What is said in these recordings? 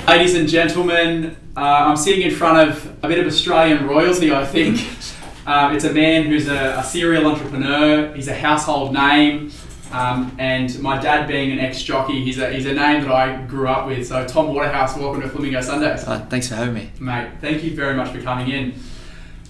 Ladies and gentlemen, I'm sitting in front of a bit of Australian royalty, I think. It's a man who's a serial entrepreneur. He's a household name. And my dad being an ex-jockey, he's a name that I grew up with. So Tom Waterhouse, welcome to Flamingo Sundays. Thanks for having me. Mate, thank you very much for coming in.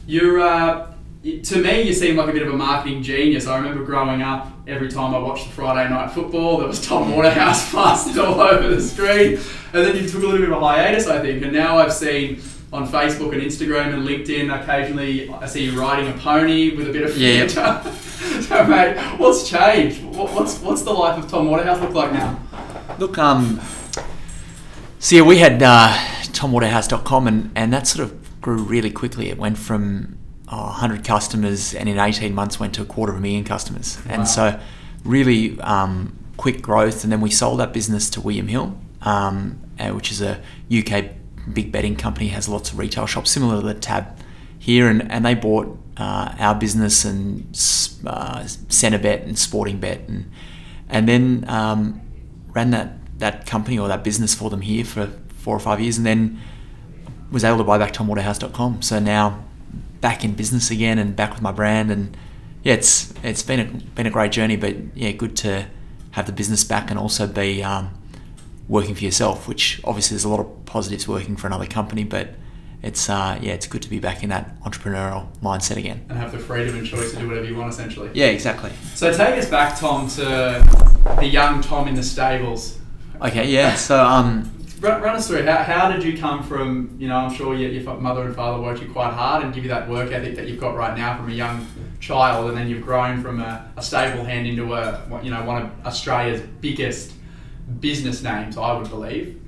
You're, to me, you seem like a bit of a marketing genius. I remember growing up, every time I watched the Friday night football, there was Tom Waterhouse plastered all over the screen. And then you took a little bit of a hiatus, I think. And now I've seen on Facebook and Instagram and LinkedIn, occasionally I see you riding a pony with a bit of theatre. Yeah. So mate, what's changed? What's the life of Tom Waterhouse look like now? Look, so yeah, we had tomwaterhouse.com and that sort of grew really quickly. It went from 100 customers and in 18 months went to 250,000 customers. Wow. And so really quick growth. And then we sold that business to William Hill, which is a UK big betting company, has lots of retail shops similar to the Tab here, and they bought our business and Centrebet and Sporting Bet and then ran that company or that business for them here for 4 or 5 years, and then was able to buy back tomwaterhouse.com. So now back in business again and back with my brand, and yeah, it's been a great journey, but yeah, good to have the business back and also be working for yourself, which obviously there's a lot of positives working for another company, but it's good to be back in that entrepreneurial mindset again. And have the freedom and choice to do whatever you want, essentially. Yeah, exactly. So take us back, Tom, to the young Tom in the stables. Okay, yeah. So run us through, how did you come from, I'm sure your mother and father worked you quite hard and give you that work ethic that you've got right now from a young child, and then you've grown from a stable hand into one of Australia's biggest business names, I would believe.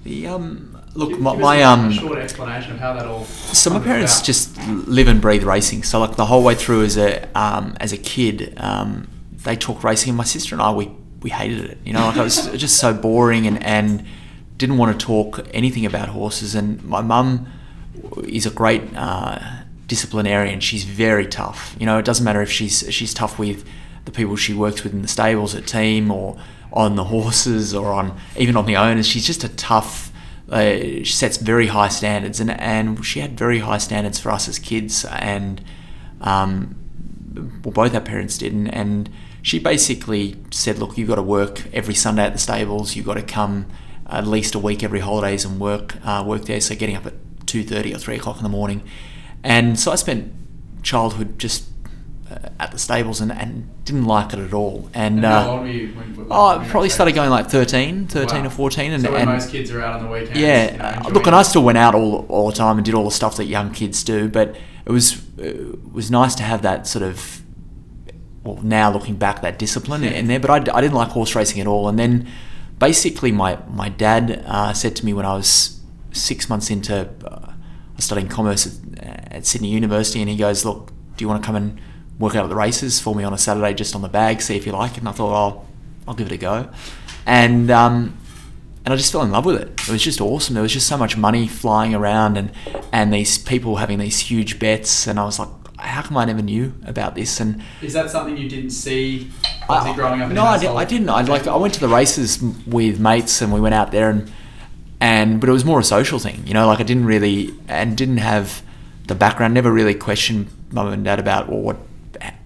Look, give a short explanation of how that all. So my parents just live and breathe racing. So like the whole way through as a kid, they talked racing, and my sister and I we hated it. Like it was just so boring and didn't want to talk anything about horses. And my mum is a great disciplinarian. She's very tough. It doesn't matter if she's tough with the people she works with in the stables at team or on the horses or even on the owners. She's just a tough, she sets very high standards, and she had very high standards for us as kids, and both our parents did, and she basically said, look, you've got to work every Sunday at the stables, you've got to come at least a week every holidays and work there, so getting up at 2:30 or 3 o'clock in the morning. And so I spent childhood just at the stables and didn't like it at all. And how old were you? I probably started going like 13 wow. or 14. And, so when most kids are out on the weekends. Yeah, look, and I still went out all the time and did all the stuff that young kids do, but it was nice to have that sort of, well, now looking back, that discipline in there, but I didn't like horse racing at all. And then basically my dad said to me when I was 6 months into studying commerce at Sydney University, and he goes, look, do you want to come and work out at the races for me on a Saturday just on the bag, see if you like it? And I thought, I'll give it a go. And I just fell in love with it. It was just awesome. There was just so much money flying around and these people having these huge bets, and I was like, how come I never knew about this? And is that something you didn't see growing up in I didn't. I went to the races with mates and we went out there but it was more a social thing, like I didn't really, and didn't have the background, never really questioned mum and dad about,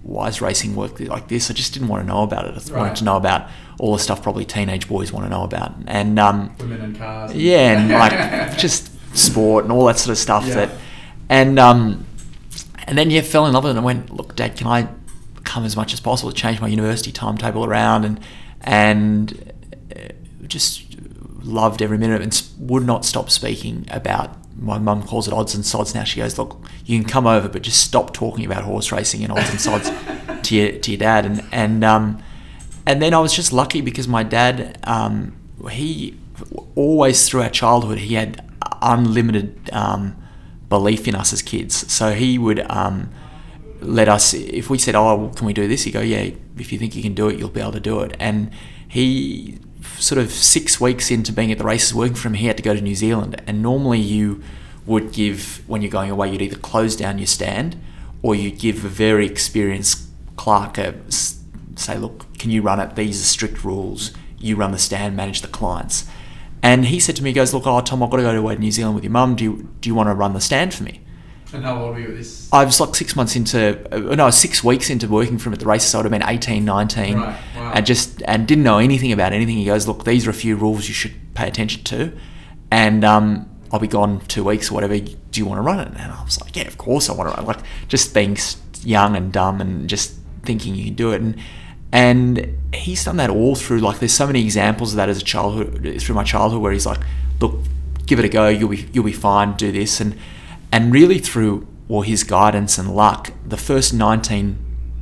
why is racing work like this? I just didn't want to know about it. I wanted to know about all the stuff probably teenage boys want to know about, and women and cars. And like just sport and all that sort of stuff. Yeah. And then fell in love with it and went, look, Dad, can I come as much as possible to change my university timetable around, and just loved every minute of it and would not stop speaking about. My mum calls it odds and sods now. She goes, look, you can come over, but just stop talking about horse racing and odds and sods to your dad. And then I was just lucky because my dad, he always through our childhood, he had unlimited belief in us as kids. So he would let us, if we said, can we do this? He'd go, yeah, if you think you can do it, you'll be able to do it. And he sort of 6 weeks into being at the races working for him, he had to go to New Zealand, and normally you would give, when you're going away, you'd either close down your stand or you'd give a very experienced clerk say, look, can you run it? These are strict rules. You run the stand, manage the clients. And he said to me, he goes, look, Tom, I've got to go to New Zealand with your mum. Do you want to run the stand for me? And how old were you at this? I was like 6 weeks into working for him at the races. So I would have been 18, 19. Right. Wow. And didn't know anything about anything. He goes, look, these are a few rules you should pay attention to. And I'll be gone 2 weeks or whatever. Do you want to run it? And I was like, yeah, of course I want to run. Like, just being young and dumb and just thinking you can do it. And he's done that all through, like, there's so many examples of that as a childhood, through my childhood, where he's like, look, give it a go, you'll be fine, do this. And really through his guidance and luck, the first 19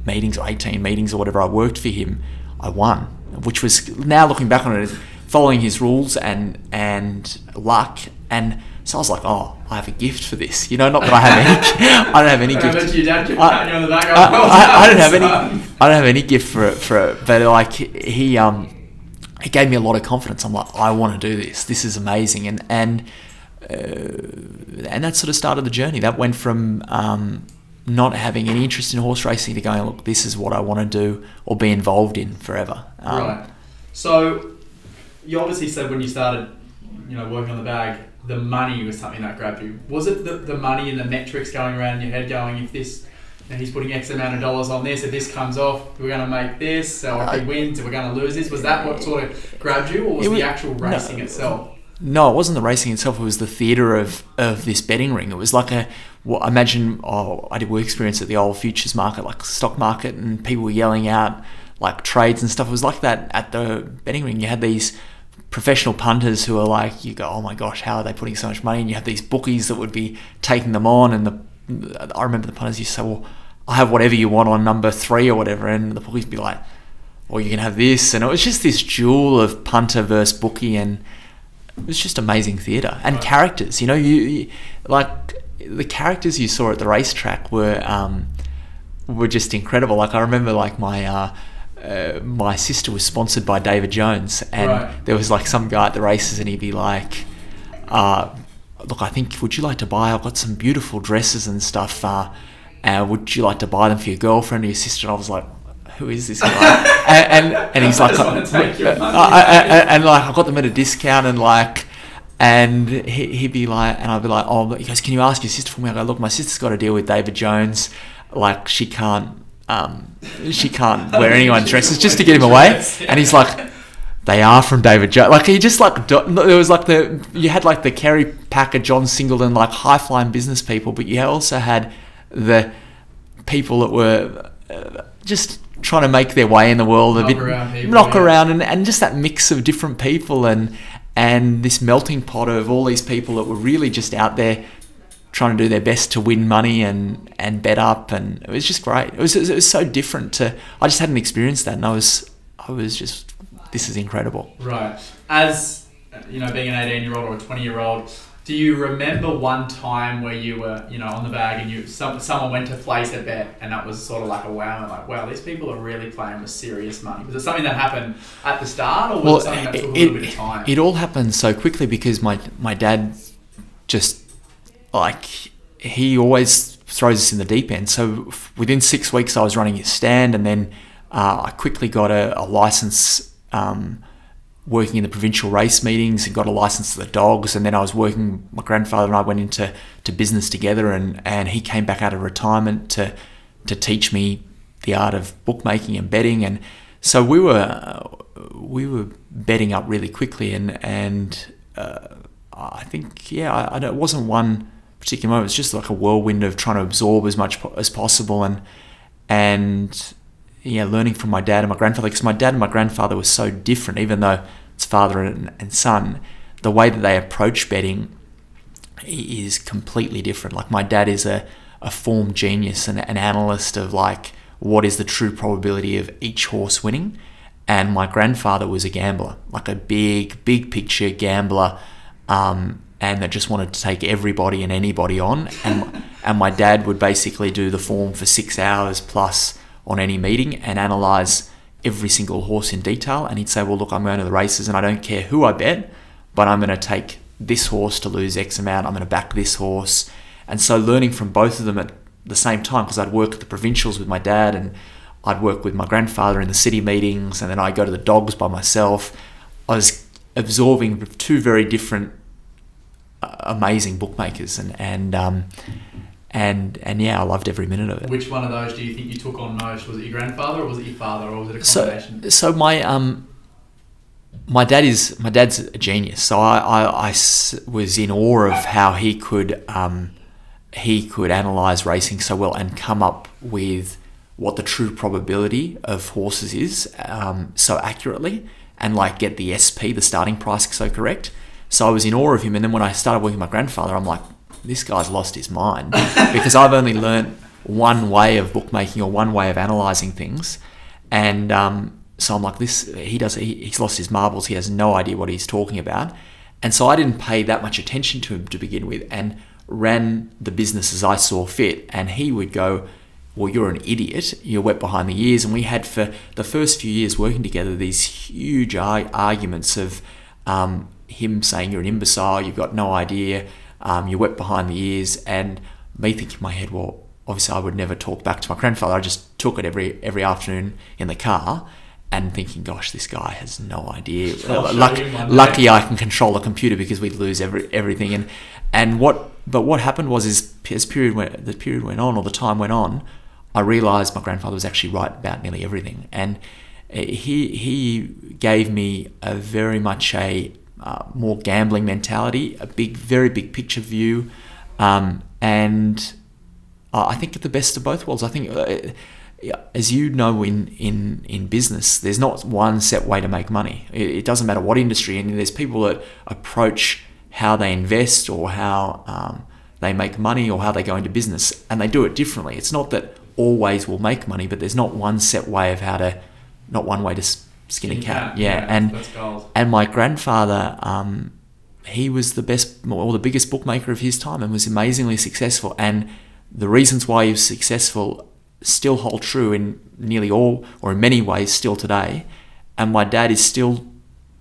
meetings or 18 meetings or whatever I worked for him, I won, which was, now looking back on it, is following his rules and luck. And so I was like, oh, I have a gift for this. You know, not that I have any, I don't have any gift. I bet your dad kept patting you on the back. I don't have any gift for it. But like he gave me a lot of confidence. I'm like, I want to do this. This is amazing. And that sort of started the journey. That went from not having any interest in horse racing to going, look, this is what I want to do or be involved in forever. Right. So you obviously said when you started, working on the bag, the money was something that grabbed you. Was it the money and the metrics going around in your head going, if this, he's putting X amount of dollars on this, if this comes off, we're going to make this, or if he wins, we're going to lose this? Was that what sort of grabbed you, or was the actual racing itself? No, it wasn't the racing itself. It was the theatre of this betting ring. It was like I did work experience at the old futures market, like stock market, and people were yelling out like trades and stuff. It was like that at the betting ring. You had these professional punters who are like, you go, oh my gosh, how are they putting so much money? And you have these bookies that would be taking them on. And I remember the punters used to say, well, I have whatever you want on number 3 or whatever. And the bookies would be like, well, you can have this. And it was just this jewel of punter versus bookie, and it was just amazing theatre and characters. You like the characters you saw at the racetrack were just incredible. Like, I remember, like, my sister was sponsored by David Jones, and there was like some guy at the races, and he'd be like, look, I think, would you like to buy, I've got some beautiful dresses and stuff, would you like to buy them for your girlfriend or your sister? And I was like, who is this guy? and he's like, and like, I got them at a discount, and he'd be like, and I'd be like, oh, he goes, can you ask your sister for me? I go, look, my sister's got to deal with David Jones, like, she can't wear anyone's dresses, just to get him away. And he's like, they are from David Jones. Like, he just like, there was like you had like the Kerry Packer, John Singleton, like high flying business people, but you also had the people that were just trying to make their way in the world, knock around, and just that mix of different people, and this melting pot of all these people that were really just out there trying to do their best to win money and bet up, and it was just great. It was so different to, I just hadn't experienced that, and I was just, this is incredible. Right. As being an 18-year-old or a 20-year-old, do you remember one time where you were on the bag and someone went to place a bet, and that was sort of like a wow, and like, wow, these people are really playing with serious money? Was it something that happened at the start, or was it something that took a little bit of time? It all happened so quickly because my dad just, like, he always throws us in the deep end. So within 6 weeks I was running his stand, and then I quickly got a license working in the provincial race meetings, and got a license to the dogs. And then I was working, my grandfather and I went into business together, and he came back out of retirement to teach me the art of bookmaking and betting. And so we were betting up really quickly, and I think, it wasn't one particular moment. It's just like a whirlwind of trying to absorb as much as possible, and learning from my dad and my grandfather, because my dad and my grandfather were so different. Even though it's father and son, the way that they approach betting is completely different. Like, my dad is a form genius and an analyst of like, what is the true probability of each horse winning, and my grandfather was a gambler, like a big picture gambler, and that just wanted to take everybody and anybody on. And my dad would basically do the form for 6 hours plus on any meeting and analyse every single horse in detail. And he'd say, well, look, I'm going to the races and I don't care who I bet, but I'm going to take this horse to lose X amount. I'm going to back this horse. And so learning from both of them at the same time, because I'd work at the provincials with my dad, and I'd work with my grandfather in the city meetings, and then I'd go to the dogs by myself. I was absorbing two very different, amazing bookmakers, and yeah, I loved every minute of it. Which one of those do you think you took on most? Was it your grandfather, or was it your father, or was it a combination? So my dad's a genius. So I was in awe of how he could analyze racing so well and come up with what the true probability of horses is so accurately, and like get the SP, the starting price, so correct. So I was in awe of him. And then when I started working with my grandfather, I'm like, this guy's lost his mind, because I've only learnt one way of bookmaking or one way of analysing things. And so I'm like, he's lost his marbles. He has no idea what he's talking about. And so I didn't pay that much attention to him to begin with, and ran the business as I saw fit. And he would go, well, you're an idiot. You're wet behind the ears. And we had, for the first few years working together, these huge arguments of him saying, you're an imbecile, you've got no idea, you're wet behind the ears. And me thinking in my head, well, obviously I would never talk back to my grandfather. I just took it every afternoon in the car, and thinking, gosh, this guy has no idea. Lucky I can control the computer, because we'd lose everything. But what happened was, as the period went on, or the time went on, I realised my grandfather was actually right about nearly everything. And he gave me a very much a more gambling mentality, a very big picture view, and I think the best of both worlds. I think, as you know, in business, there's not one set way to make money. It doesn't matter what industry, and there's people that approach how they invest, or how they make money, or how they go into business, and they do it differently. It's not that all ways will make money, but there's not one set way of not one way to skin a cat. Yeah, and my grandfather, he was the best, or the biggest bookmaker of his time, and was amazingly successful. And the reasons why he was successful still hold true in nearly all, or in many ways, still today. And my dad is still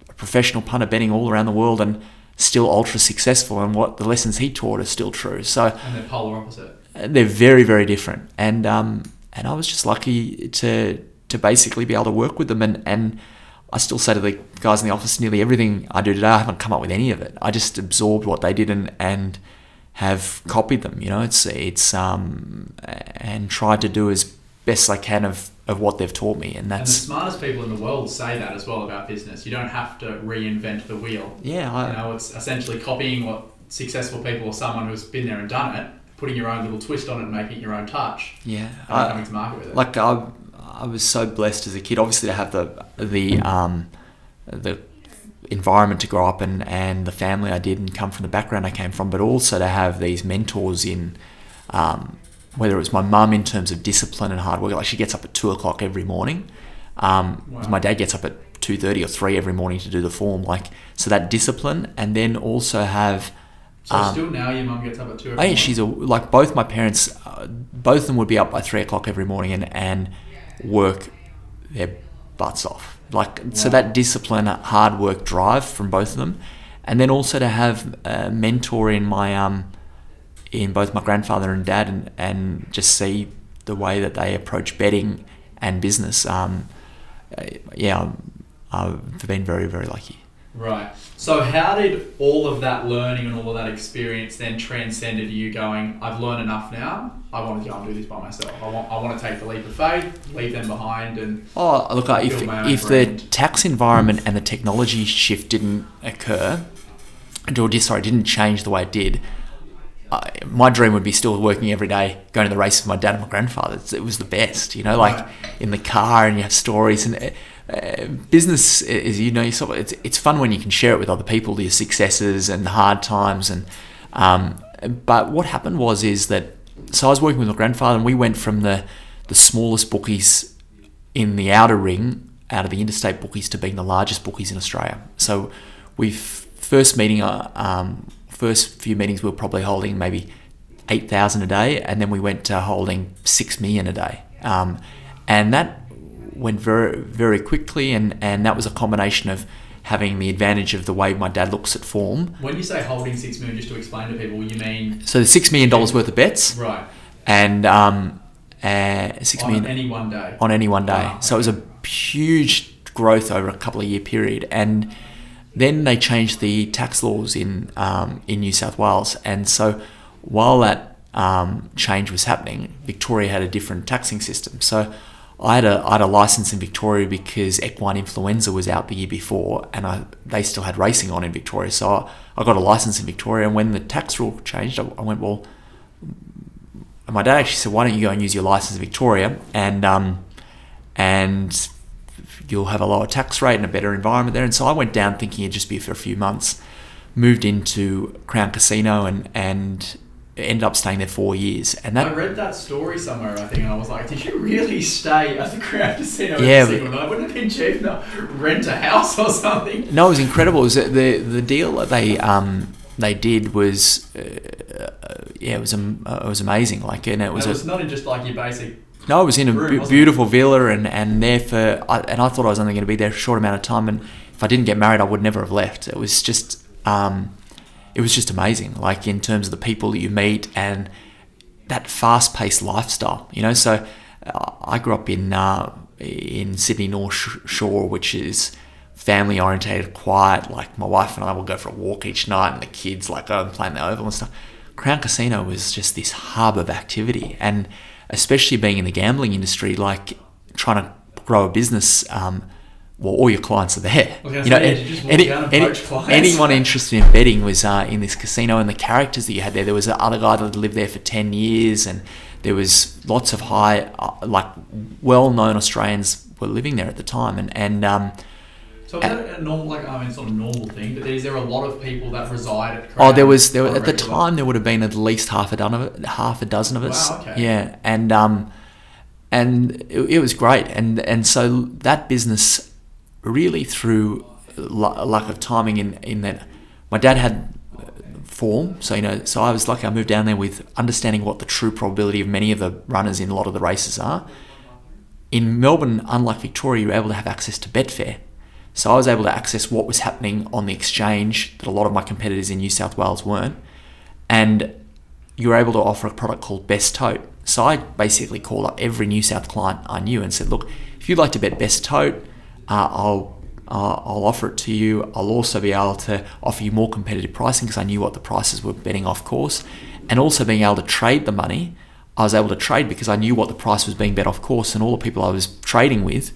a professional punter, betting all around the world, and still ultra successful, and what the lessons he taught are still true. So, and they're polar opposite. They're very, very different. And I was just lucky to basically be able to work with them. And I still say to the guys in the office, nearly everything I do today, I haven't come up with any of it. I just absorbed what they did and have copied them. It's and tried to do as best I can of what they've taught me. And the smartest people in the world say that as well about business. You don't have to reinvent the wheel. Yeah, it's essentially copying what successful people, or someone who's been there and done it, putting your own little twist on it and making it your own touch. Yeah, and coming to market with it. Like I was so blessed as a kid, obviously, to have the environment to grow up in, and the family I did, and come from the background I came from, but also to have these mentors in, whether it was my mum in terms of discipline and hard work. Like, she gets up at 2:00 every morning. Wow. My dad gets up at 2:30 or 3 every morning to do the form. So that discipline, and then also have. So still now your mum gets up at 2 o'clock? She's like both my parents, both of them would be up by 3:00 every morning and work their butts off. Wow. So that discipline, hard work, drive from both of them, and then also to have a mentor in in both my grandfather and dad, and just see the way that they approach betting and business. I've been very, very lucky. Right. So how did all of that learning and all of that experience then transcend into you going, I've learned enough now, I want to go and do this by myself. I want to take the leap of faith, leave them behind, and if the tax environment and the technology shift didn't occur, didn't change the way it did, my dream would be still working every day, going to the race with my dad and my grandfather. It was the best, right. In the car, and you have stories, and business is, it's fun when you can share it with other people, your successes and the hard times, and but what happened is that, so I was working with my grandfather, and we went from the smallest bookies in the outer ring, out of the interstate bookies, to being the largest bookies in Australia. So first few meetings we were probably holding maybe 8,000 a day, and then we went to holding 6 million a day, and that went very, very quickly, and that was a combination of having the advantage of the way my dad looks at form. When you say holding 6 million, just to explain to people, you mean? So the $6 million worth of bets, right? And 6 million on any one day. On any one day. Wow. So it was a huge growth over a couple of year period, and Then they changed the tax laws in New South Wales, and so while that change was happening, Victoria had a different taxing system. So I had a license in Victoria because equine influenza was out the year before, and they still had racing on in Victoria. So I got a license in Victoria, and when the tax rule changed, I went, well, and my dad actually said, why don't you go and use your license in Victoria, and you'll have a lower tax rate and a better environment there. And so I went down thinking it'd just be for a few months, moved into Crown Casino and ended up staying there 4 years. And that, I read that story somewhere, I think, and I was like, did you really stay at the Crown Casino Yeah, every single night? Wouldn't it have been cheap to rent a house or something? no, it was incredible. It was the deal that they did was it was amazing. Like, and it was not in just like your basic. No, I was in a room, beautiful villa and there and I thought I was only going to be there a short amount of time, and if I didn't get married, I would never have left. It was just amazing, like in terms of the people that you meet and that fast-paced lifestyle, you know. So I grew up in Sydney North Shore, which is family-orientated, quiet. Like my wife and I will go for a walk each night, and the kids like go and play in the oval and stuff. Crown Casino was just this hub of activity, and especially being in the gambling industry, like trying to grow a business, well, all your clients are there. You know, anyone interested in betting was in this casino, and the characters that you had there. There was another guy that lived there for 10 years, and there was lots of well-known Australians were living there at the time. So is that a normal, it's not a normal thing, but is there a lot of people that reside at Crown? Oh, there was at the time there would have been at least half a dozen of us. Wow, okay. Yeah, and it was great, and so that business really, through lack of timing in that my dad had form, so I was lucky. I moved down there with understanding what the true probability of many of the runners in a lot of the races are. In Melbourne, unlike Victoria, you're able to have access to Betfair. So I was able to access what was happening on the exchange that a lot of my competitors in New South Wales weren't. And you were able to offer a product called Best Tote. So I basically called up every New South client I knew and said, look, if you'd like to bet Best Tote, I'll offer it to you. I'll also be able to offer you more competitive pricing because I knew what the prices were betting off course. And also being able to trade the money, I was able to trade because I knew what the price was being bet off course, and all the people I was trading with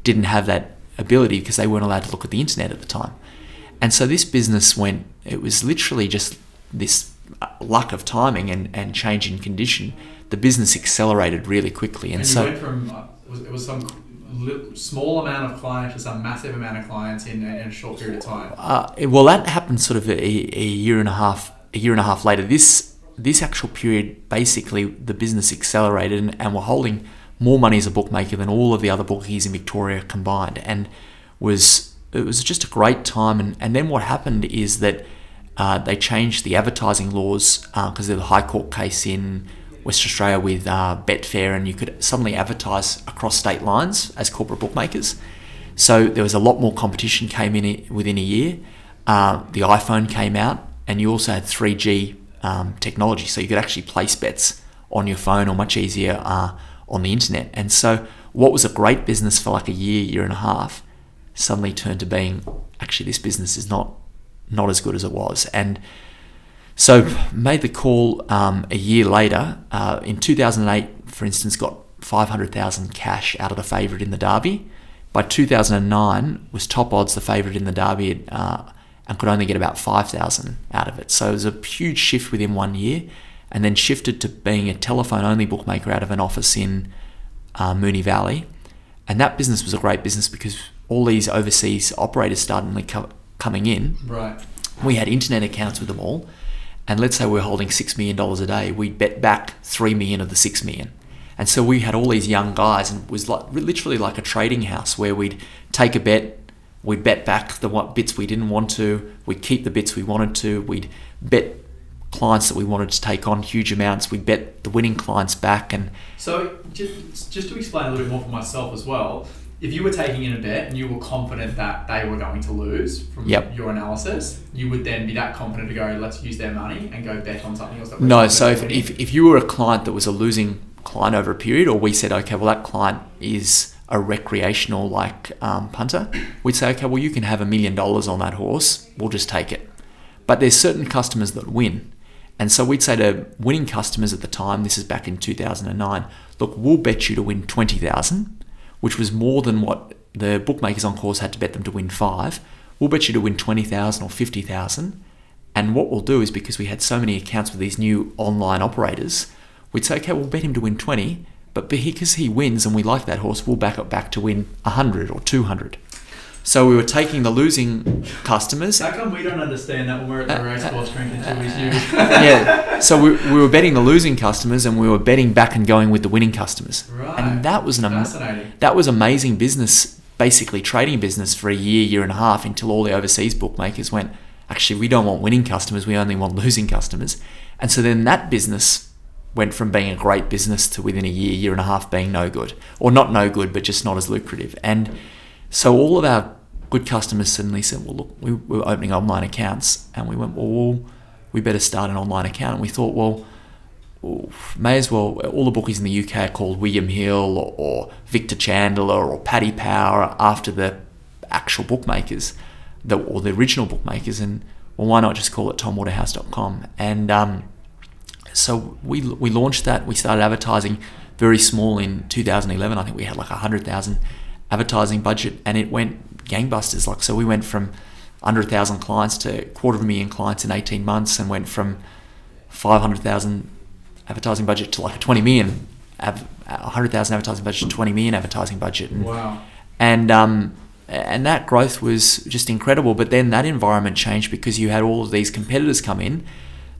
didn't have that ability because they weren't allowed to look at the internet at the time. And so this business it was literally just this luck of timing and change in condition. The business accelerated really quickly. And so you went from, it was some small amount of clients to some massive amount of clients in a short period of time. Well, that happened sort of a year and a half later. This actual period, basically the business accelerated and we're holding more money as a bookmaker than all of the other bookies in Victoria combined, and it was just a great time. And then what happened is that they changed the advertising laws because of the High Court case in West Australia with Betfair, and you could suddenly advertise across state lines as corporate bookmakers. So there was a lot more competition came in within a year. The iPhone came out, and you also had 3G technology, so you could actually place bets on your phone or much easier on the internet. And so what was a great business for like a year and a half suddenly turned to being, actually this business is not as good as it was. And so made the call a year later. In 2008, for instance, got 500,000 cash out of the favourite in the Derby. By 2009, was top odds the favourite in the Derby and could only get about 5,000 out of it. So it was a huge shift within 1 year, and then shifted to being a telephone-only bookmaker out of an office in Moonee Valley. And that business was a great business because all these overseas operators started coming in. Right. We had internet accounts with them all, and let's say we're holding $6 million a day, we'd bet back $3 million of the $6 million. And so we had all these young guys, and it was literally like a trading house where we'd take a bet, we'd bet back the bits we didn't want to, we'd keep the bits we wanted to, we'd bet clients that we wanted to take on huge amounts, we'd bet the winning clients back. And so just to explain a little bit more for myself as well, if you were taking in a bet and you were confident that they were going to lose from your analysis, you would then be that confident to go, let's use their money and go bet on something else. No, so if you were a client that was a losing client over a period, or we said, okay, well that client is a recreational punter, we'd say, okay, well, you can have $1 million on that horse. We'll just take it. But there's certain customers that win. And so we'd say to winning customers at the time, this is back in 2009, look, we'll bet you to win 20,000, which was more than what the bookmakers on course had to bet them to win 5. We'll bet you to win 20,000 or 50,000. And what we'll do is, because we had so many accounts with these new online operators, we'd say, okay, we'll bet him to win 20, but because he wins and we like that horse, we'll back up back to win 100 or 200. So we were taking the losing customers. How come we don't understand that when we're at the race course drinking Chili's you? Yeah, so we were betting the losing customers and we were betting back and going with the winning customers. Right. And that was fascinating. That was amazing business, basically trading business for a year and a half, until all the overseas bookmakers went, actually, we don't want winning customers, we only want losing customers. And so then that business went from being a great business to within a year and a half being no good. Or not no good, but just not as lucrative. And so all of our good customers suddenly said, well, look, we were opening online accounts, and we went, well, we better start an online account. And we thought, well, may as well, all the bookies in the UK are called William Hill or Victor Chandler or Paddy Power, after the actual bookmakers, or the original bookmakers. And well, why not just call it tomwaterhouse.com? And so we launched that. We started advertising very small in 2011. I think we had like 100,000 advertising budget, and it went gangbusters. So we went from under 1,000 clients to 250,000 clients in 18 months, and went from 500,000 advertising budget to like a 20 million, 100,000 advertising budget to 20 million advertising budget. And, wow. And that growth was just incredible. But then that environment changed because you had all of these competitors come in.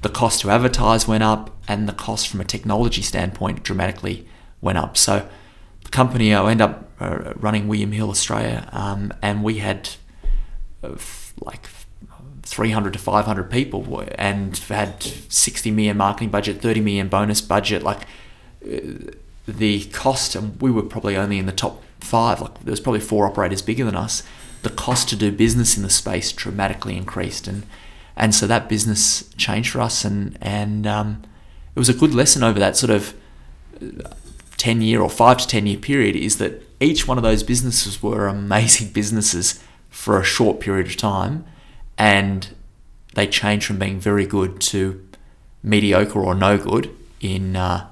The cost to advertise went up, and the cost from a technology standpoint dramatically went up. So the company, I ended up running William Hill Australia, and we had like 300 to 500 people, and had 60 million marketing budget, 30 million bonus budget. The cost, and we were probably only in the top 5. There was probably 4 operators bigger than us. The cost to do business in the space dramatically increased, and so that business changed for us, and it was a good lesson over that sort of 10-year or 5 to 10-year period, is that each one of those businesses were amazing businesses for a short period of time, and they changed from being very good to mediocre or no good in a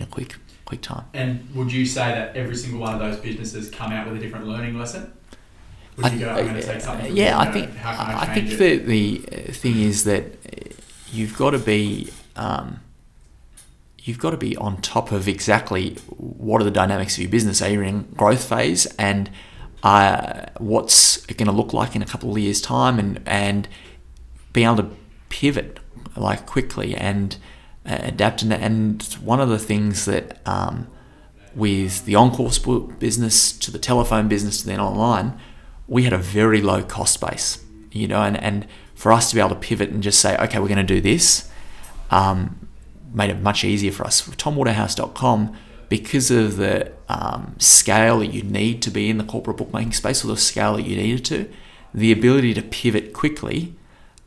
quick time. And would you say that every single one of those businesses come out with a different learning lesson? Would you go, I'm going to take something from yeah, it, I think the thing is that you've got to be on top of exactly what are the dynamics of your business. Are you in growth phase, and what's it going to look like in a couple of years' time, and being able to pivot quickly and adapt. And one of the things that with the on-course business to the telephone business to then online, we had a very low cost base, and for us to be able to pivot and just say, okay, we're going to do this, made it much easier for us. With tomwaterhouse.com, because of the scale that you need to be in the corporate bookmaking space, or the scale that you needed to, the ability to pivot quickly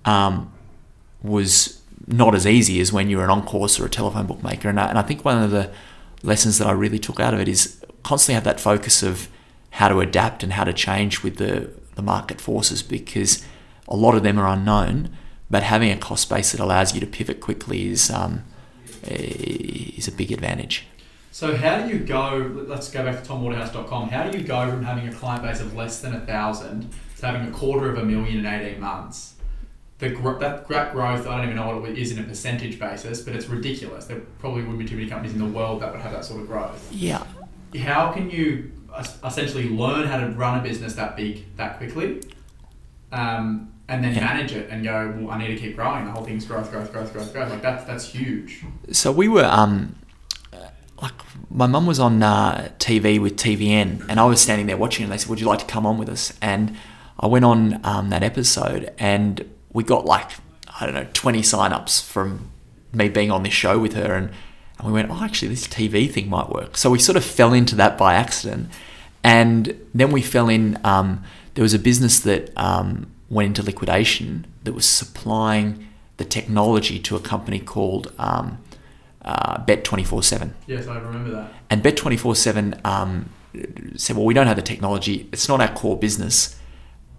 was not as easy as when you're an on-course or a telephone bookmaker. And I think one of the lessons that I really took out of it is constantly have that focus of how to adapt and how to change with the market forces, because a lot of them are unknown, but having a cost base that allows you to pivot quickly is a big advantage. So how do you go, let's go back to tomwaterhouse.com, how do you go from having a client base of less than 1,000 to having 250,000 in 18 months? That growth, I don't even know what it is in a percentage basis, but it's ridiculous. There probably wouldn't be too many companies in the world that would have that sort of growth. Yeah. How can you essentially learn how to run a business that big, that quickly, and then manage it and go, well, I need to keep growing. The whole thing's growth. That's huge. So we were, my mum was on TV with TVN, and I was standing there watching, and they said, would you like to come on with us? And I went on that episode, and we got 20 sign-ups from me being on this show with her, and we went, oh, actually, this TV thing might work. So we sort of fell into that by accident. And then we fell in, there was a business that went into liquidation that was supplying the technology to a company called Bet 24/7. Yes, I remember that. And Bet 24/7 said, well, we don't have the technology. It's not our core business.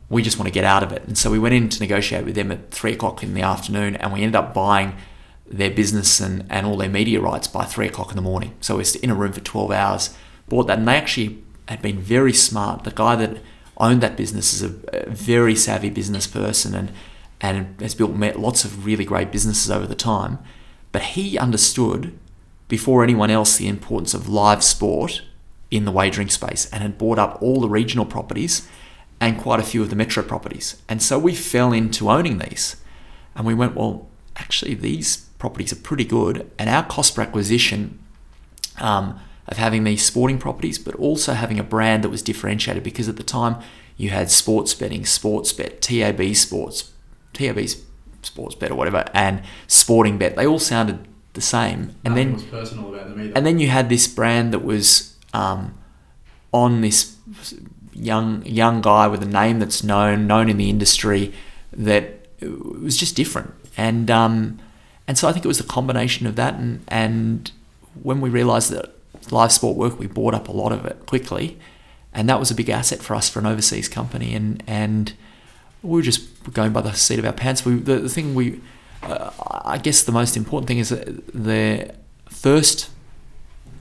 We just want to get out of it. And so we went in to negotiate with them at 3 o'clock in the afternoon, and we ended up buying their business and all their media rights by 3 o'clock in the morning. So we were in a room for 12 hours, bought that, and they actually had been very smart. The guy that owned that business is a very savvy business person and has built lots of really great businesses over the time. But he understood before anyone else the importance of live sport in the wagering space, and had bought up all the regional properties and quite a few of the metro properties. And so we fell into owning these, and we went, well, actually these properties are pretty good, and our cost per acquisition of having these sporting properties, but also having a brand that was differentiated, because at the time you had sports betting, Sportsbet, TAB Sports Bet or whatever, and Sporting Bet. They all sounded the same. And Nothing was personal about them either. And then you had this brand that was on this young guy with a name that's known in the industry, that it was just different. And so I think it was the combination of that, and when we realised that live sport worked, we bought up a lot of it quickly, and that was a big asset for us for an overseas company, and we were just going by the seat of our pants. I guess the most important thing is that the first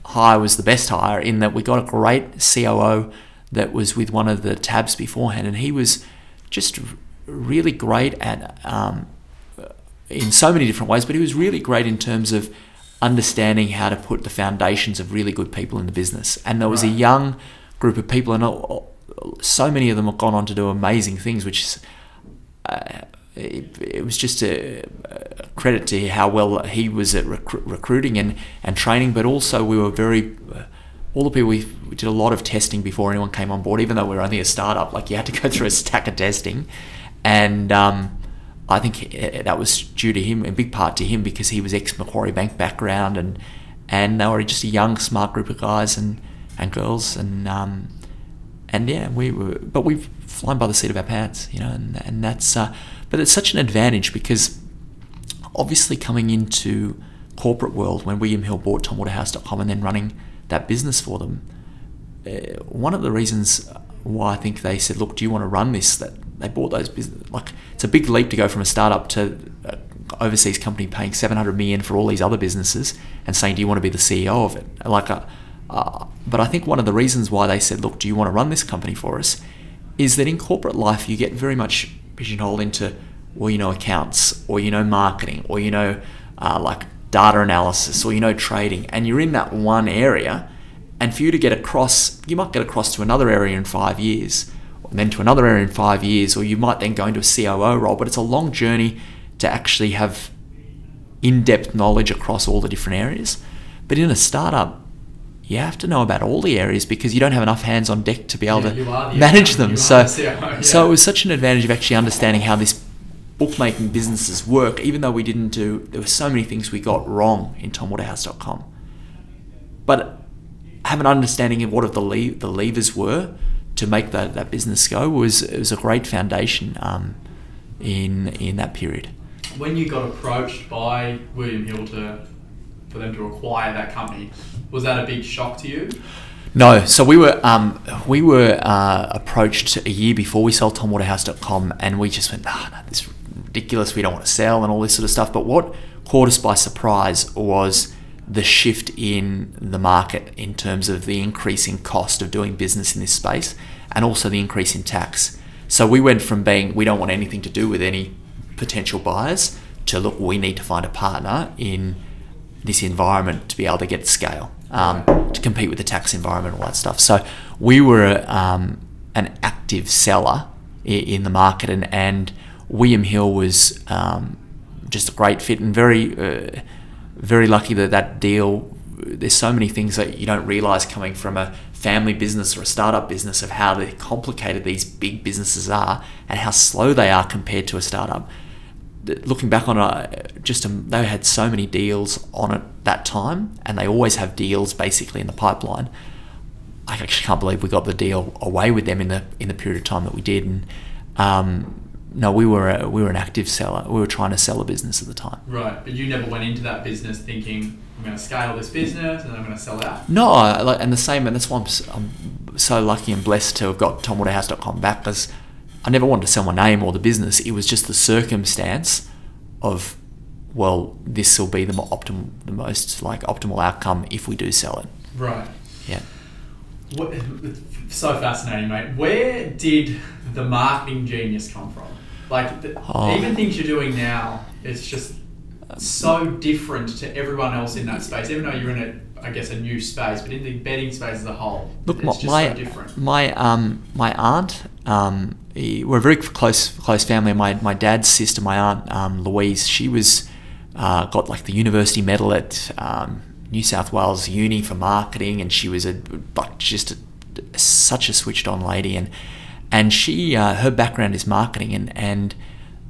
hire was the best hire, in that we got a great COO that was with one of the tabs beforehand, and he was just really great at in so many different ways, but he was really great in terms of understanding how to put the foundations of really good people in the business. And there was a young group of people, and so many of them have gone on to do amazing things, which is it was just a credit to how well he was at recruiting and training. But also we were all the people, we did a lot of testing before anyone came on board, even though we were only a startup. Like, you had to go through a stack of testing, and I think that was due to him, in big part to him, because he was ex-Macquarie Bank background, and they were just a young, smart group of guys and girls, and yeah, we've flown by the seat of our pants, and that's, but it's such an advantage, because obviously coming into corporate world, when William Hill bought TomWaterhouse.com and then running that business for them, one of the reasons why I think they said, look, do you want to run this, that they bought those business, like, it's a big leap to go from a startup to an overseas company paying $700 million for all these other businesses and saying, do you want to be the CEO of it? But I think one of the reasons why they said, look, do you want to run this company for us, is that in corporate life you get very much pigeonholed into, well, accounts, or marketing, or like data analysis, or trading, and you're in that one area, and for you to get across, you might get across to another area in 5 years, and then to another area in 5 years, or you might then go into a COO role, but it's a long journey to actually have in-depth knowledge across all the different areas. But in a startup, you have to know about all the areas, because you don't have enough hands on deck to be able to manage them. So it was such an advantage of actually understanding how this bookmaking businesses work, even though there were so many things we got wrong in TomWaterhouse.com. But have an understanding of what the levers were to make that business go was a great foundation in that period. When you got approached by William Hill for them to acquire that company, was that a big shock to you? No. So we were approached a year before we sold TomWaterhouse.com, and we just went, no, this is ridiculous, we don't want to sell, and all this sort of stuff. But what caught us by surprise was the shift in the market in terms of the increasing cost of doing business in this space, and also the increase in tax. So we went from being, we don't want anything to do with any potential buyers, to, look, we need to find a partner in this environment to be able to get scale, to compete with the tax environment, all that stuff. So we were an active seller in the market, and William Hill was just a great fit, and very lucky that deal. There's so many things that you don't realise coming from a family business or a startup business, of how complicated these big businesses are and how slow they are compared to a startup. Looking back on it, they had so many deals on at that time, and they always have deals basically in the pipeline. I actually can't believe we got the deal away with them in the period of time that we did. And no, we were an active seller. We were trying to sell a business at the time. Right, but you never went into that business thinking, I'm going to scale this business and I'm going to sell out. No, and the same, and that's why I'm so lucky and blessed to have got TomWaterhouse.com back, because I never wanted to sell my name or the business. It was just the circumstance of, well, this will be the most optimal outcome if we do sell it. Right. Yeah. So fascinating, mate. Where did the marketing genius come from? Like, even things you're doing now, it's just so different to everyone else in that space. Even though you're in a new space, but in the betting space as a whole, look, it's just so different. My aunt, we're a very close family. My dad's sister, my aunt Louise, she was got like the university medal at New South Wales Uni for marketing, and she was such a switched on lady, and she her background is marketing, and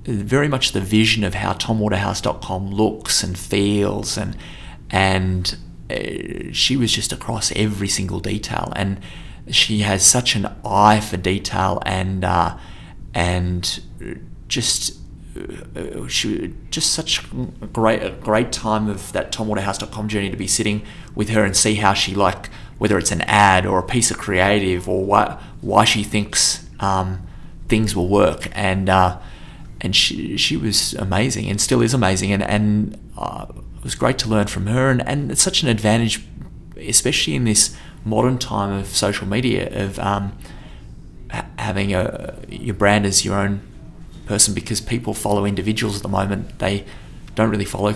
very much the vision of how TomWaterhouse.com looks and feels, and she was just across every single detail, and she has such an eye for detail, and just such a great time of that TomWaterhouse.com journey, to be sitting with her and see how she, like, whether it's an ad or a piece of creative, or why she thinks things will work, and she was amazing and still is amazing, and it was great to learn from her, and it's such an advantage, especially in this modern time of social media, of having your brand as your own person, because people follow individuals at the moment. They don't really follow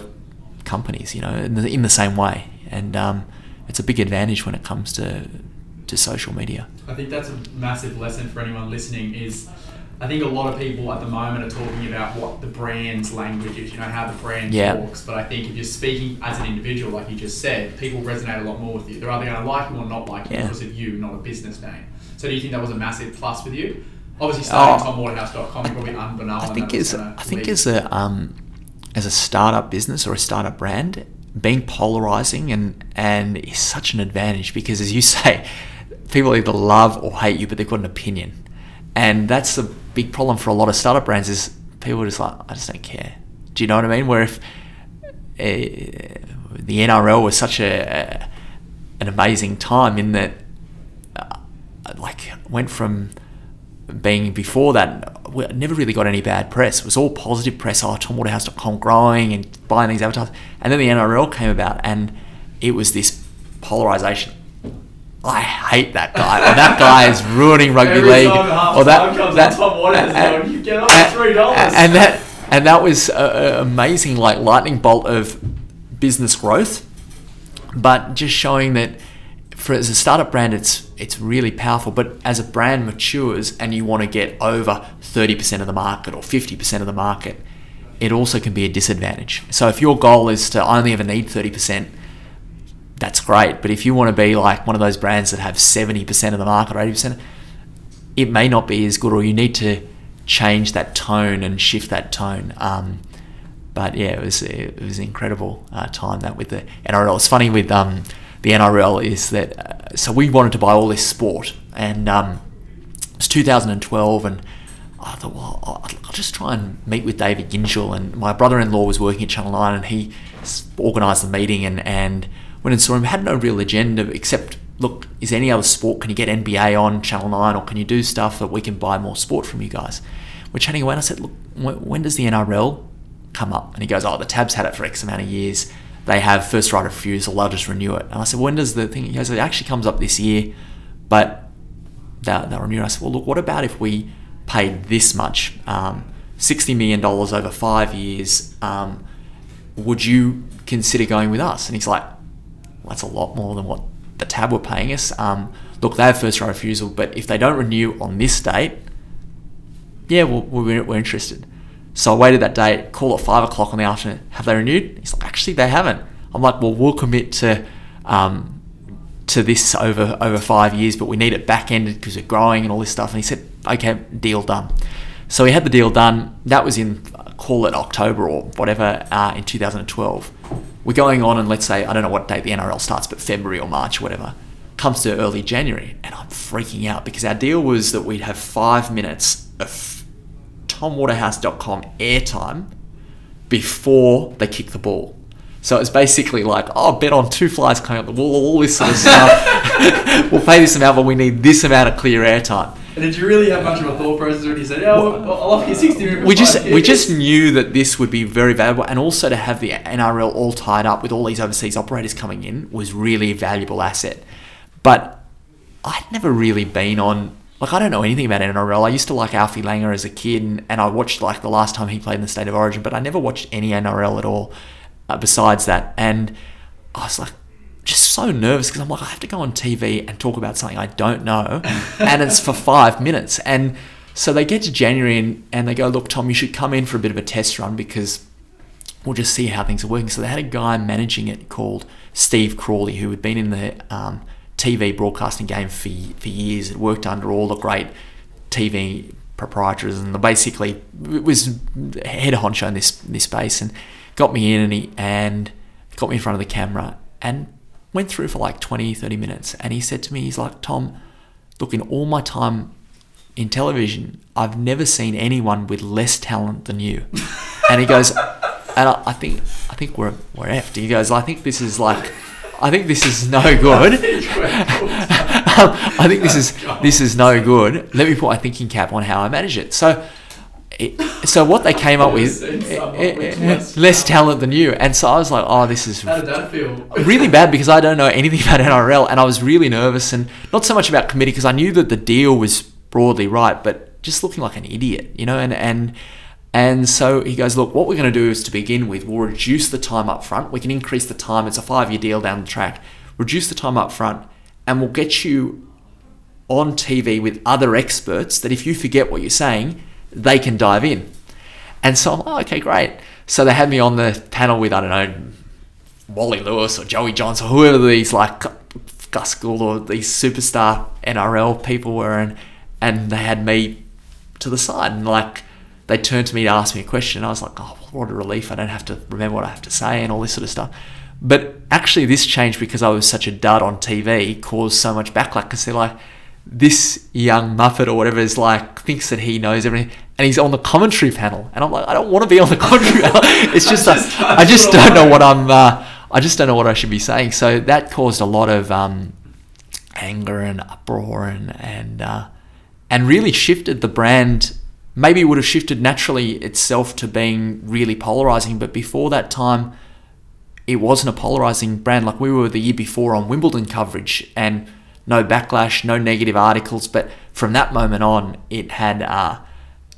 companies, in the same way, and it's a big advantage when it comes to social media. I think that's a massive lesson for anyone listening. I think a lot of people at the moment are talking about what the brand's language is, how the brand talks. But I think if you're speaking as an individual, like you just said, people resonate a lot more with you. They're either going to like you or not like you because of you, not a business name. So do you think that was a massive plus with you? Obviously, starting TomWaterhouse.com, you're probably unbeknownst. I think as a startup business or a startup brand, being polarizing and is such an advantage, because, as you say, people either love or hate you, but they've got an opinion. And that's the big problem for a lot of startup brands, is people are just like, I just don't care. Do you know what I mean? Where if the NRL was such an amazing time, in that went from being, before that, we never really got any bad press. It was all positive press. TomWaterhouse.com growing and buying these advertisers. And then the NRL came about, and it was this polarization. I hate that guy, or that guy is ruining rugby league, or that Tom Waterhouse, you get off $3. And that was an amazing, lightning bolt of business growth, but just showing that as a startup brand, it's really powerful. But as a brand matures and you want to get over 30% of the market or 50% of the market, it also can be a disadvantage. So if your goal is to only ever need 30%, that's great. But if you want to be like one of those brands that have 70% of the market or 80%, it may not be as good, or you need to change that tone and shift that tone. But yeah, it was an incredible time that with the NRL. It's funny with the NRL is that so we wanted to buy all this sport, and it was 2012, and I thought, well, I'll just try and meet with David Ginchel, and my brother-in-law was working at Channel 9, and he organised the meeting, and went and saw him. Had no real agenda except, look, is there any other sport? Can you get NBA on Channel 9, or can you do stuff that we can buy more sport from you guys? We're chatting away, and I said, look, when does the NRL come up? And he goes, the Tabs had it for X amount of years. They have first right of refusal, they'll just renew it. And I said, when does the thing? He goes, it actually comes up this year, but they'll renew it. I said, well, look, what about if we paid this much, $60 million over 5 years? Would you consider going with us? And he's like, well, that's a lot more than what the Tab were paying us. Look, they have first right of refusal, but if they don't renew on this date, yeah, we're interested. So I waited that day, call at 5 o'clock in the afternoon. Have they renewed? He's like, actually, they haven't. I'm like, well, we'll commit to this over 5 years, but we need it back-ended because we're growing and all this stuff. And he said, okay, deal done. So we had the deal done. That was in, call it October or whatever, in 2012. We're going on, and let's say, I don't know what date the NRL starts, but February or March, whatever, comes to early January, and I'm freaking out because our deal was that we'd have 5 minutes of TomWaterhouse.com airtime before they kick the ball. So it's basically like, oh, bet on 2 flies coming up the wall, all this sort of stuff. We'll pay this amount, but we need this amount of clear airtime. And did you really have much of a thought process when you said, I'll offer you 60 minutes? We just knew that this would be very valuable, and also to have the NRL all tied up with all these overseas operators coming in was really a valuable asset. But I'd never really been on, like, I don't know anything about NRL. I used to like Alfie Langer as a kid, and I watched like the last time he played in the State of Origin, but I never watched any NRL at all besides that. And I was like, just so nervous because I'm like, I have to go on TV and talk about something I don't know, and it's for 5 minutes. And so they get to January and they go, look, Tom, you should come in for a bit of a test run because we'll just see how things are working. So they had a guy managing it called Steve Crawley, who had been in the TV broadcasting game for years. Had worked under all the great TV proprietors, and basically was head honcho in this space, and got me in and got me in front of the camera and went through for like 20-30 minutes. And he said to me, he's like, Tom, look, in all my time in television, I've never seen anyone with less talent than you. And he goes, and I think we're effed. He goes, I think this is no good. I think this is no good. Let me put my thinking cap on how I manage it. So what they came up with, less talent than you. And so I was like, oh, this is... How did that feel? Really bad, because I don't know anything about NRL, and I was really nervous, and not so much about committee, because I knew that the deal was broadly right, but just looking like an idiot, you know. And so he goes, look, what we're going to do is, to begin with, we'll reduce the time up front. We can increase the time. It's a 5-year deal down the track. Reduce the time up front, and we'll get you on TV with other experts that if you forget what you're saying, they can dive in. And so I'm like, oh, okay, great. So they had me on the panel with, I don't know, Wally Lewis or Joey Johns or whoever these, like Gus Gould or these superstar NRL people were, and they had me to the side, and like they turned to me to ask me a question. I was like, oh, what a relief. I don't have to remember what I have to say and all this sort of stuff. But actually this changed because I was such a dud on TV, caused so much backlash, because they're like, this young Muppet or whatever is like, thinks that he knows everything, and he's on the commentary panel, and I'm like, I don't want to be on the commentary panel. It's just I just don't know what I just don't know what I should be saying. So that caused a lot of anger and uproar, and really shifted the brand. Maybe it would have shifted naturally itself to being really polarizing, but before that time it wasn't a polarizing brand. Like, we were the year before on Wimbledon coverage, and no backlash, no negative articles, but from that moment on, it had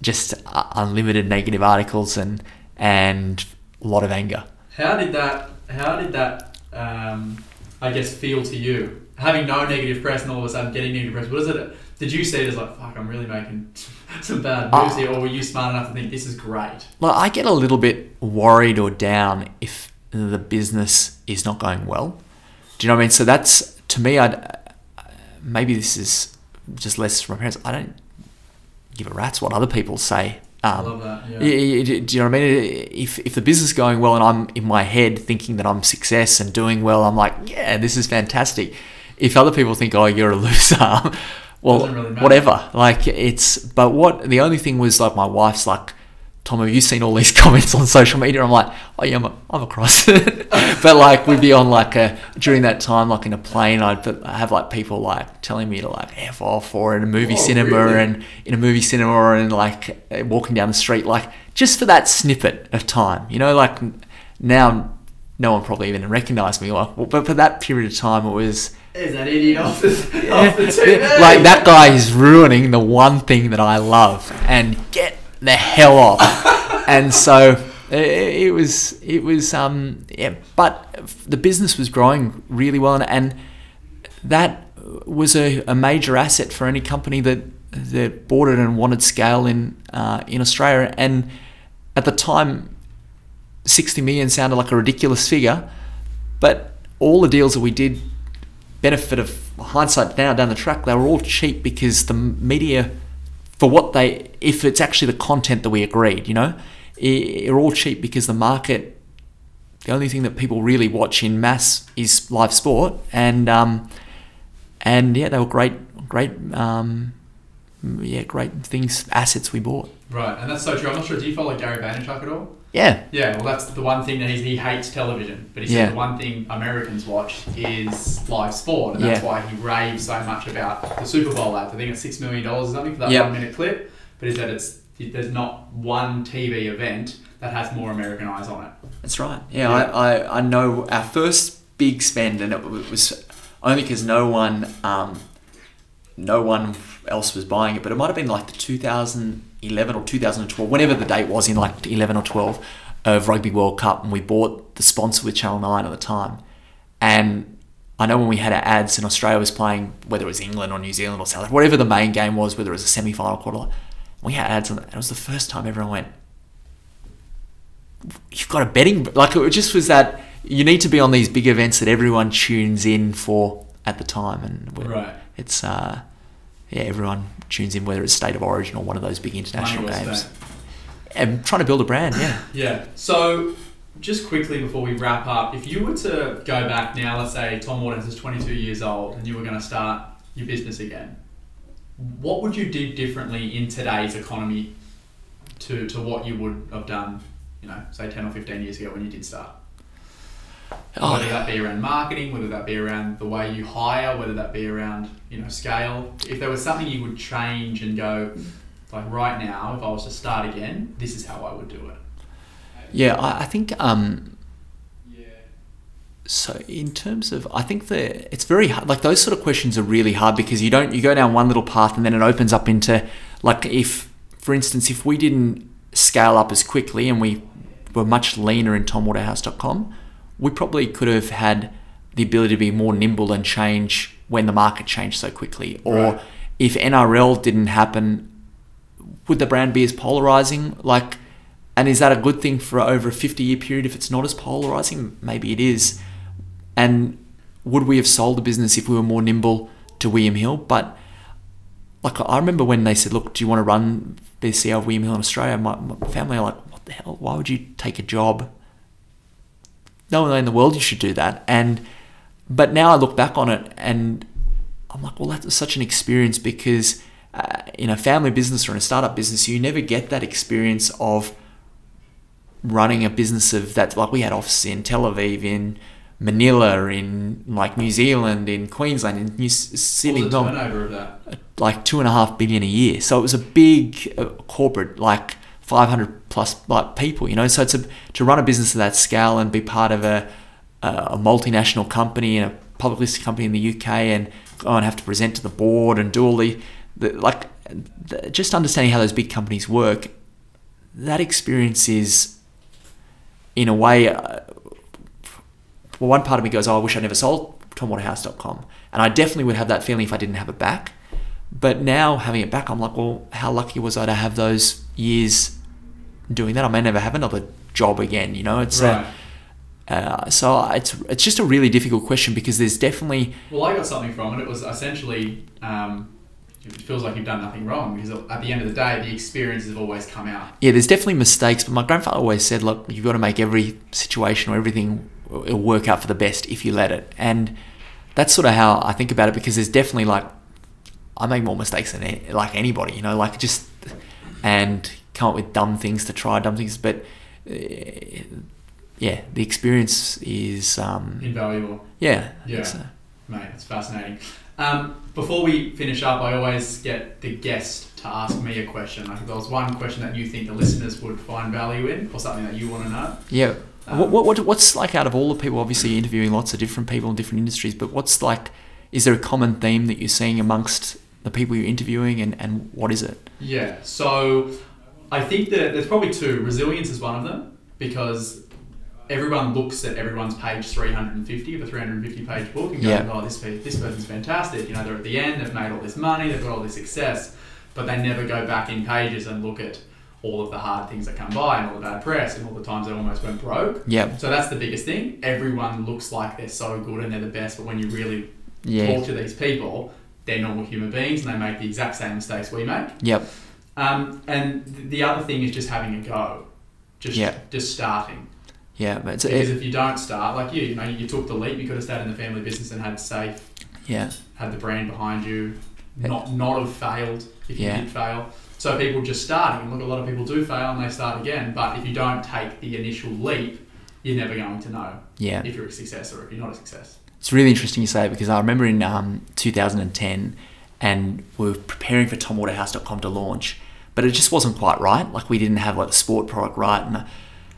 just unlimited negative articles and a lot of anger. How did that I guess, feel to you? Having no negative press and all of a sudden getting negative press, what is it? Did you see it as like, fuck, I'm really making some bad moves here, or were you smart enough to think this is great? Well, I get a little bit worried or down if the business is not going well. Do you know what I mean? So that's, to me, maybe this is just less from my parents. I don't give a rat's what other people say. I love that. Yeah. Do you know what I mean? If the business is going well and I'm in my head thinking that I'm success and doing well, I'm like, yeah, this is fantastic. If other people think, oh, you're a loser, well, really whatever. Like, the only thing was, like, my wife's like, Tom, have you seen all these comments on social media? I'm like, oh yeah, I'm across it. But like, we'd be on like during that time, like in a plane, I'd have like people like telling me to like F off, or in a movie cinema and like walking down the street, like just for that snippet of time, you know, like now no one probably even recognised me, like, but for that period of time, it was, there's that idiot off the TV. Like, that guy is ruining the one thing that I love, and get the hell off. And so it was but the business was growing really well, and that was a major asset for any company that bought it and wanted scale in Australia. And at the time, 60 million sounded like a ridiculous figure, but all the deals that we did, benefit of hindsight now down the track, they were all cheap because the media, for what if it's actually the content that we agreed, you know, are all cheap because the market, the only thing that people really watch in mass is live sport, and yeah, they were great things, assets we bought. Right, and that's so true. I'm not sure, do you follow Gary Vaynerchuk at all? Yeah. Yeah, well, that's the one thing that he hates television, but he said the one thing Americans watch is live sport, and that's why he raves so much about the Super Bowl ads. I think it's $6 million or something for that 1 minute clip, but he said there's not one TV event that has more American eyes on it. That's right. Yeah, I know our first big spend, and it was only because no one else was buying it, but it might have been like the 2011 or 2012, whenever the date was in like 11 or 12 of Rugby World Cup, and we bought the sponsor with Channel 9 at the time. And I know when we had our ads and Australia was playing, whether it was England or New Zealand or South Africa, whatever the main game was, whether it was a semi-final, quarter, we had ads on it, and it was the first time everyone went, you've got a betting, like it just was that you need to be on these big events that everyone tunes in for at the time, and it's everyone tunes in, whether it's State of Origin or one of those big international games. And trying to build a brand, Yeah. So, just quickly before we wrap up, if you were to go back now, let's say Tom Waterhouse is 22 years old, and you were going to start your business again, what would you do differently in today's economy to what you would have done, say 10 or 15 years ago when you did start? Whether that be around marketing, whether that be around the way you hire, whether that be around, scale. If there was something you would change and go, like right now, if I was to start again, this is how I would do it. Yeah, I think, so in terms of, I think it's very hard, like those sort of questions are really hard because you go down one little path and then it opens up into, like for instance, if we didn't scale up as quickly and we were much leaner in tomwaterhouse.com, we probably could have had the ability to be more nimble and change when the market changed so quickly. Or if NRL didn't happen, would the brand be as polarizing? And is that a good thing for over a 50-year period if it's not as polarizing? Maybe it is. And would we have sold the business if we were more nimble to William Hill? But I remember when they said, look, do you want to be CEO of William Hill in Australia? My family are like, what the hell? Why would you take a job? No way in the world you should do that. But now I look back on it and I'm like, well, that was such an experience because in a family business or in a startup business, you never get that experience of running a business of that. Like we had offices in Tel Aviv, in Manila, in like New Zealand, in Queensland, in New Sydney. What was the turnover of that? Like $2.5 billion a year. So it was a big corporate, like 500 plus people, So to run a business of that scale and be part of a multinational company and a public listed company in the UK and go and have to present to the board and do all just understanding how those big companies work, that experience is, in a way, one part of me goes, I wish I never sold tomwaterhouse.com. And I definitely would have that feeling if I didn't have it back. But now having it back, I'm like, well, how lucky was I to have those years doing that? I may never have another job again, It's so it's just a really difficult question because there's definitely... Well, I got something from it. It was essentially... it feels like you've done nothing wrong because at the end of the day, the experiences have always come out. Yeah, there's definitely mistakes, but my grandfather always said, look, you've got to make every situation or everything, it'll work out for the best if you let it. And that's sort of how I think about it because there's definitely I make more mistakes than anybody, and come up with dumb things to try, dumb things, but the experience is... invaluable. Yeah. Mate, it's fascinating. Before we finish up, I always get the guest to ask me a question. If there was one question that you think the listeners would find value in or something that you want to know. Yeah. What's out of all the people, obviously you're interviewing lots of different people in different industries, but is there a common theme that you're seeing amongst the people you're interviewing and what is it? Yeah, so I think that there's probably two. Resilience is one of them because everyone looks at everyone's page 350 of a 350-page book and goes, oh, this person's fantastic. They're at the end, they've made all this money, they've got all this success, but they never go back in pages and look at all of the hard things that come by and all the bad press and all the times they almost went broke. Yeah. So that's the biggest thing. Everyone looks like they're so good and they're the best, but when you really talk to these people, they're normal human beings and they make the exact same mistakes we make. Yep. And the other thing is just having a go, just starting. Yeah, because if you don't start, like you took the leap. You could have stayed in the family business and had safe, had the brand behind you, not have failed if you did fail. So people just starting, and look, a lot of people do fail and they start again, but if you don't take the initial leap, you're never going to know if you're a success or if you're not a success. It's really interesting you say, because I remember in 2010, and we were preparing for TomWaterhouse.com to launch, but it just wasn't quite right. Like, we didn't have like the sport product right, and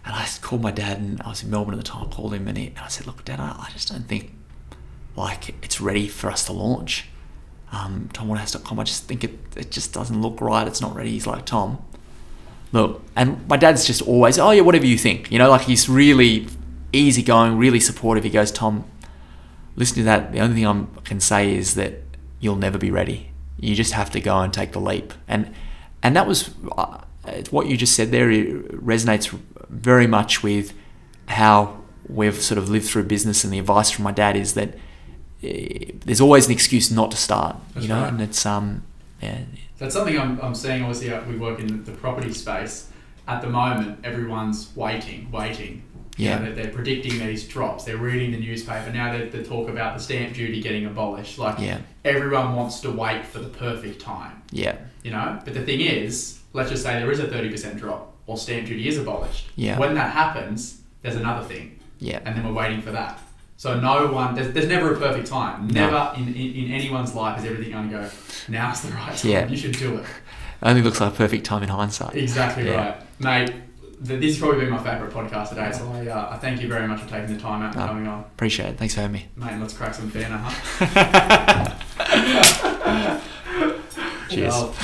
I called my dad, and I was in Melbourne at the time. I called him, and I said, "Look, Dad, I just don't think like it's ready for us to launch TomWaterhouse.com. I just think it just doesn't look right. It's not ready." He's like, "Tom, look," and my dad's just always, "Oh yeah, whatever you think," you know, like he's really easygoing, really supportive. He goes, "Tom, listen to that. The only thing I can say is that you'll never be ready. You just have to go and take the leap." And that was what you just said there. It resonates very much with how we've sort of lived through business, and the advice from my dad is that there's always an excuse not to start. That's you know, right. and it's That's something I'm seeing. Obviously, we work in the property space at the moment. Everyone's waiting. Yeah. You know, they're predicting these drops. They're reading the newspaper. Now they talk about the stamp duty getting abolished. Like, everyone wants to wait for the perfect time. Yeah. You know? But the thing is, let's just say there is a 30% drop, or stamp duty is abolished. Yeah. When that happens, there's another thing. Yeah. And then we're waiting for that. So no one, there's never a perfect time. Never in anyone's life is everything going to go, now's the right time. Yeah. You should do it. It only looks like a perfect time in hindsight. Exactly right. Mate, this has probably been my favourite podcast today, so I thank you very much for taking the time out and coming on. Appreciate it. Thanks for having me. Mate, let's crack some beer now, huh? Cheers. Well.